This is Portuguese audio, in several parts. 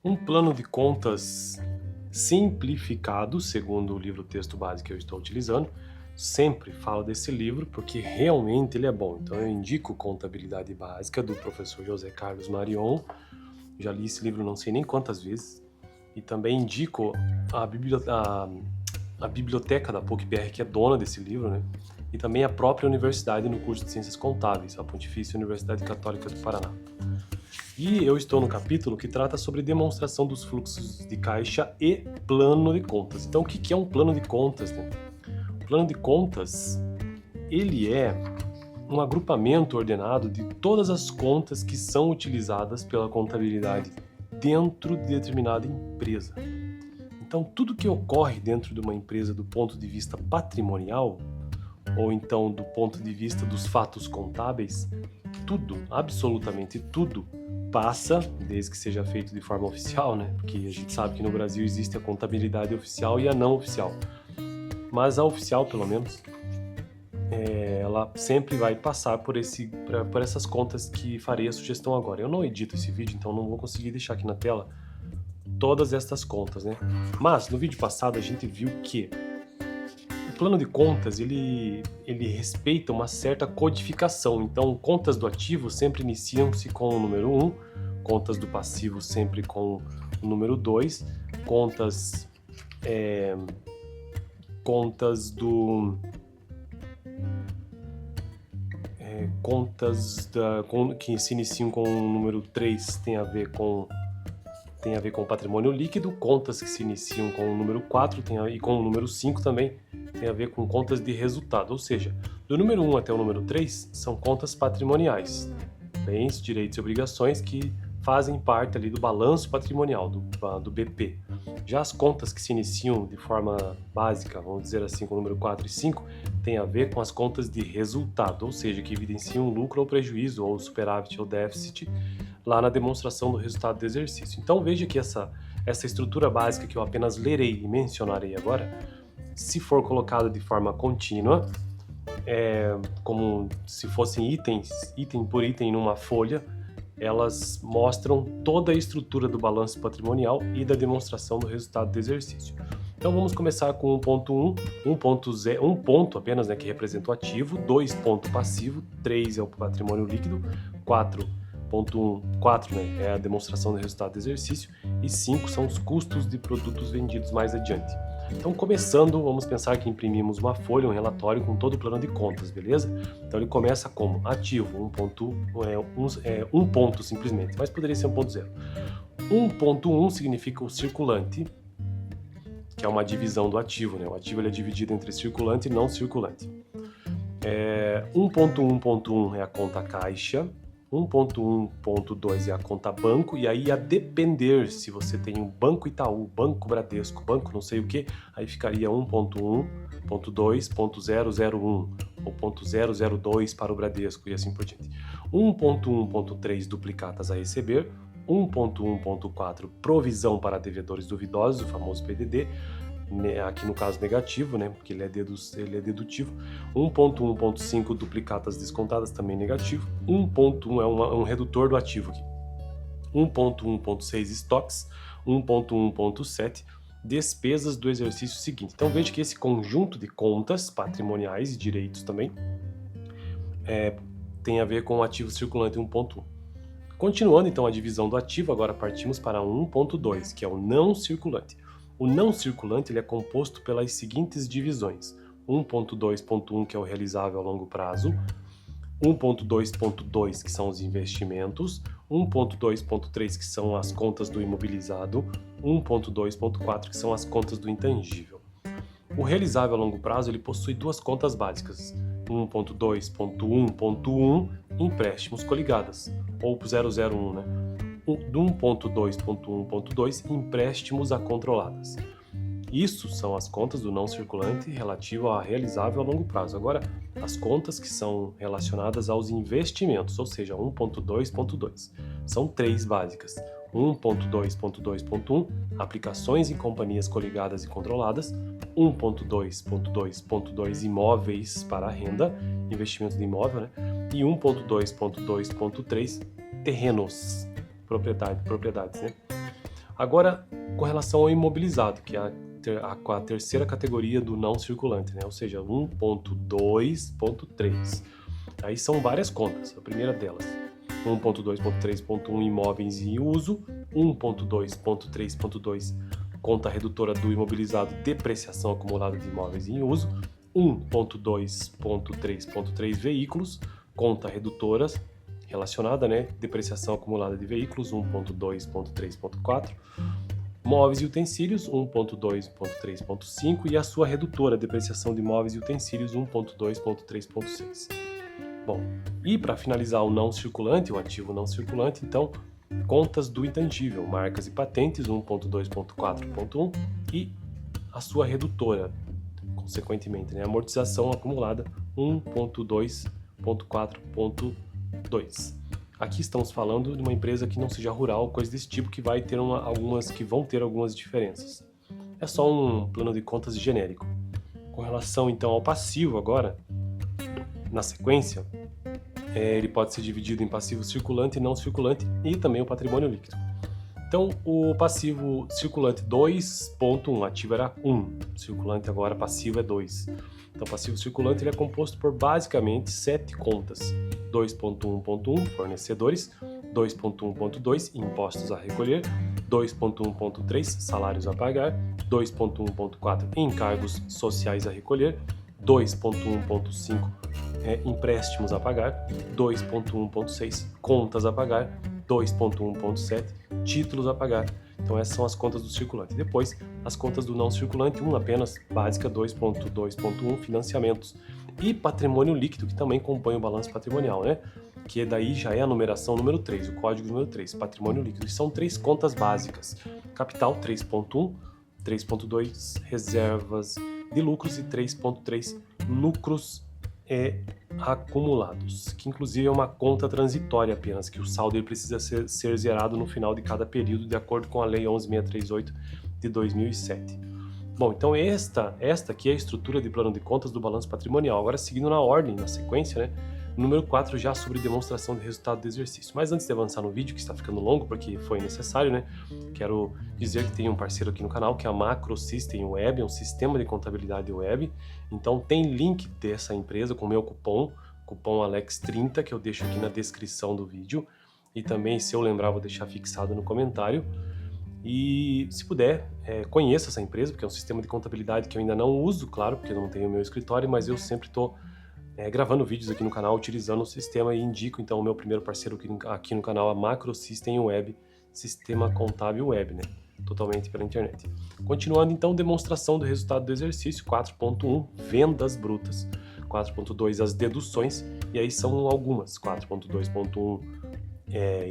Um plano de contas simplificado, segundo o livro-texto base que eu estou utilizando. Sempre falo desse livro porque realmente ele é bom. Então eu indico Contabilidade Básica, do professor José Carlos Marion. Já li esse livro não sei nem quantas vezes. E também indico a biblioteca da PUC-PR, que é dona desse livro, né? E também a própria universidade no curso de Ciências Contábeis, a Pontifícia Universidade Católica do Paraná. E eu estou no capítulo que trata sobre demonstração dos fluxos de caixa e plano de contas. Então, o que é um plano de contas, né? O plano de contas, ele é um agrupamento ordenado de todas as contas que são utilizadas pela contabilidade dentro de determinada empresa. Então, tudo que ocorre dentro de uma empresa do ponto de vista patrimonial, ou então do ponto de vista dos fatos contábeis, tudo, absolutamente tudo, passa, desde que seja feito de forma oficial, né? Porque a gente sabe que no Brasil existe a contabilidade oficial e a não oficial. Mas a oficial, pelo menos, ela sempre vai passar por essas contas que farei a sugestão agora. Eu não edito esse vídeo, então não vou conseguir deixar aqui na tela todas estas contas, né? Mas no vídeo passado a gente viu que o plano de contas ele respeita uma certa codificação. Então, contas do ativo sempre iniciam-se com o número 1, contas do passivo sempre com o número 2, contas que se iniciam com o número 3 tem a ver com patrimônio líquido, contas que se iniciam com o número 4 e com o número 5 também tem a ver com contas de resultado, ou seja, do número 1 até o número 3 são contas patrimoniais, bens, direitos e obrigações que fazem parte ali do balanço patrimonial, do BP. Já as contas que se iniciam de forma básica, vamos dizer assim, com o número 4 e 5, tem a ver com as contas de resultado, ou seja, que evidenciam lucro ou prejuízo, ou superávit ou déficit, lá na demonstração do resultado do exercício. Então veja que essa estrutura básica que eu apenas lerei e mencionarei agora, se for colocada de forma contínua, como se fossem itens, item por item numa folha, elas mostram toda a estrutura do balanço patrimonial e da demonstração do resultado do exercício. Então vamos começar com 1.1, um ponto apenas, né, que representa o ativo, 2 ponto passivo, 3 é o patrimônio líquido, 4, né, é a demonstração do resultado do exercício, e 5 são os custos de produtos vendidos mais adiante. Então, começando, vamos pensar que imprimimos uma folha, um relatório com todo o plano de contas, beleza? Então, ele começa como ativo, um ponto simplesmente, mas poderia ser 1.0. 1.1 significa o circulante, que é uma divisão do ativo, né? O ativo ele é dividido entre circulante e não circulante. 1.1.1 é a conta caixa, 1.1.2 é a conta banco, e aí a depender se você tem um Banco Itaú, Banco Bradesco, Banco não sei o que, aí ficaria 1.1.2.001 ou .002 para o Bradesco e assim por diante. 1.1.3 duplicatas a receber, 1.1.4 provisão para devedores duvidosos, o famoso PDD, aqui no caso negativo, né, porque ele é dedutivo. 1.1.5 duplicatas descontadas, também negativo. 1.1 é um redutor do ativo aqui. 1.1.6 estoques, 1.1.7 despesas do exercício seguinte. Então veja que esse conjunto de contas patrimoniais e direitos também tem a ver com o ativo circulante 1.1. Continuando então a divisão do ativo, agora partimos para 1.2, que é o não circulante. O não circulante ele é composto pelas seguintes divisões: 1.2.1, que é o realizável a longo prazo, 1.2.2, que são os investimentos, 1.2.3, que são as contas do imobilizado, 1.2.4, que são as contas do intangível. O realizável a longo prazo ele possui duas contas básicas: 1.2.1.1, empréstimos coligadas, ou 001, né? Do 1.2.1.2, empréstimos a controladas. Isso são as contas do não circulante relativo a realizável a longo prazo. Agora, as contas que são relacionadas aos investimentos, ou seja, 1.2.2. São 3 básicas. 1.2.2.1, aplicações em companhias coligadas e controladas. 1.2.2.2, imóveis para renda, investimento de imóvel, né? E 1.2.2.3, terrenos, propriedades, né? Agora, com relação ao imobilizado, que é a terceira categoria do não circulante, né? Ou seja, 1.2.3. Aí são várias contas. A primeira delas, 1.2.3.1 imóveis em uso, 1.2.3.2 conta redutora do imobilizado, depreciação acumulada de imóveis em uso, 1.2.3.3 veículos, conta redutoras relacionada, né? Depreciação acumulada de veículos, 1.2.3.4, móveis e utensílios, 1.2.3.5 e a sua redutora, depreciação de móveis e utensílios, 1.2.3.6. Bom, e para finalizar o não circulante, o ativo não circulante, então, contas do intangível, marcas e patentes, 1.2.4.1 e a sua redutora, consequentemente, né? Amortização acumulada, 1.2.4.2. Aqui estamos falando de uma empresa que não seja rural, coisa desse tipo, que vai ter que vão ter algumas diferenças. É só um plano de contas genérico. Com relação então ao passivo agora, na sequência, ele pode ser dividido em passivo circulante e não circulante e também o patrimônio líquido. Então, o passivo circulante 2.1, ativo era 1, circulante agora passivo é 2. Então, o passivo circulante ele é composto por basicamente 7 contas. 2.1.1, fornecedores, 2.1.2, impostos a recolher, 2.1.3, salários a pagar, 2.1.4, encargos sociais a recolher, 2.1.5, empréstimos a pagar, 2.1.6, contas a pagar, 2.1.7, títulos a pagar. Então essas são as contas do circulante. Depois, as contas do não circulante, apenas básica, 2.2.1, financiamentos. E patrimônio líquido, que também compõe o balanço patrimonial, né? Que daí já é a numeração número 3, o código número 3, patrimônio líquido. E são 3 contas básicas. Capital, 3.1, 3.2, reservas de lucros e 3.3, lucros acumulados, que inclusive é uma conta transitória apenas, que o saldo ele precisa ser zerado no final de cada período, de acordo com a Lei 11.638 de 2007. Bom, então esta aqui é a estrutura de plano de contas do balanço patrimonial. Agora, seguindo na ordem, na sequência, né? Número 4 já sobre demonstração de resultado do exercício. Mas antes de avançar no vídeo, que está ficando longo porque foi necessário, né? Quero dizer que tem um parceiro aqui no canal, que é a Macro System Web, é um sistema de contabilidade web. Então tem link dessa empresa com o meu cupom ALEX30, que eu deixo aqui na descrição do vídeo. E também, se eu lembrar, vou deixar fixado no comentário. E se puder, conheça essa empresa, porque é um sistema de contabilidade que eu ainda não uso, claro, porque eu não tenho o meu escritório, mas eu sempre estou gravando vídeos aqui no canal utilizando o sistema e indico então o meu primeiro parceiro aqui no canal, a Macro System Web, sistema contábil web, né? Totalmente pela internet. Continuando então, demonstração do resultado do exercício, 4.1, vendas brutas, 4.2, as deduções, e aí são algumas, 4.2.1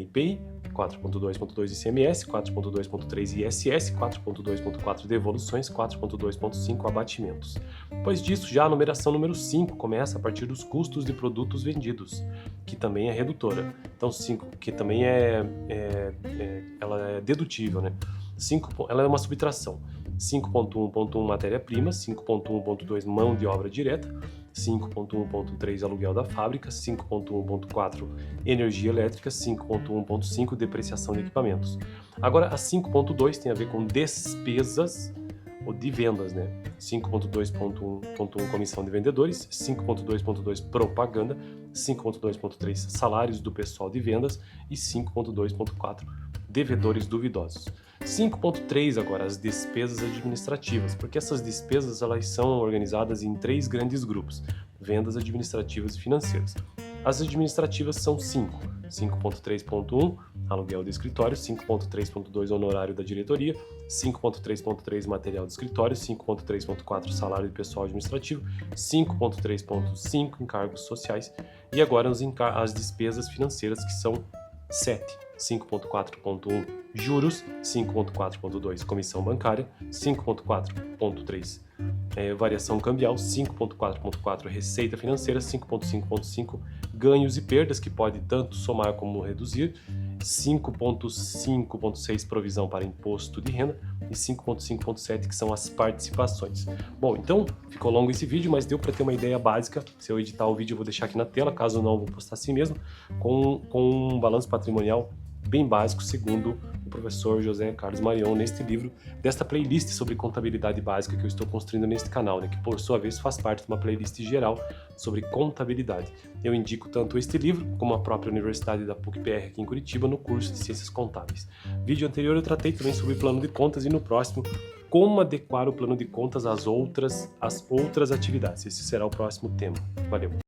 IPI, 4.2.2 ICMS, 4.2.3 ISS, 4.2.4 devoluções, 4.2.5 abatimentos. Depois disso, já a numeração número 5 começa a partir dos custos de produtos vendidos, que também é redutora. Então 5, que também ela é dedutível, né? 5, ela é uma subtração. 5.1.1 matéria-prima, 5.1.2 mão de obra direta, 5.1.3 aluguel da fábrica, 5.1.4 energia elétrica, 5.1.5 depreciação de equipamentos. Agora a 5.2 tem a ver com despesas ou de vendas, né? 5.2.1 comissão de vendedores, 5.2.2 propaganda, 5.2.3 salários do pessoal de vendas e 5.2.4 devedores duvidosos. 5.3 agora, as despesas administrativas, porque essas despesas elas são organizadas em 3 grandes grupos: vendas, administrativas e financeiras. As administrativas são 5, 5.3.1 aluguel de escritório, 5.3.2 honorário da diretoria, 5.3.3 material de escritório, 5.3.4 salário de pessoal administrativo, 5.3.5 encargos sociais e agora as despesas financeiras, que são 7. 5.4.1 juros, 5.4.2 comissão bancária, 5.4.3 variação cambial, 5.4.4 receita financeira, 5.5.5 ganhos e perdas, que pode tanto somar como reduzir, 5.5.6 provisão para imposto de renda e 5.5.7 que são as participações. Bom, então ficou longo esse vídeo, mas deu para ter uma ideia básica. Se eu editar o vídeo eu vou deixar aqui na tela, caso não, eu vou postar assim mesmo, com um balanço patrimonial bem básico, segundo o professor José Carlos Marion neste livro, desta playlist sobre contabilidade básica que eu estou construindo neste canal, né, que por sua vez faz parte de uma playlist geral sobre contabilidade. Eu indico tanto este livro como a própria Universidade da PUC-PR aqui em Curitiba no curso de Ciências Contábeis. Vídeo anterior eu tratei também sobre plano de contas e no próximo como adequar o plano de contas às outras atividades. Esse será o próximo tema. Valeu!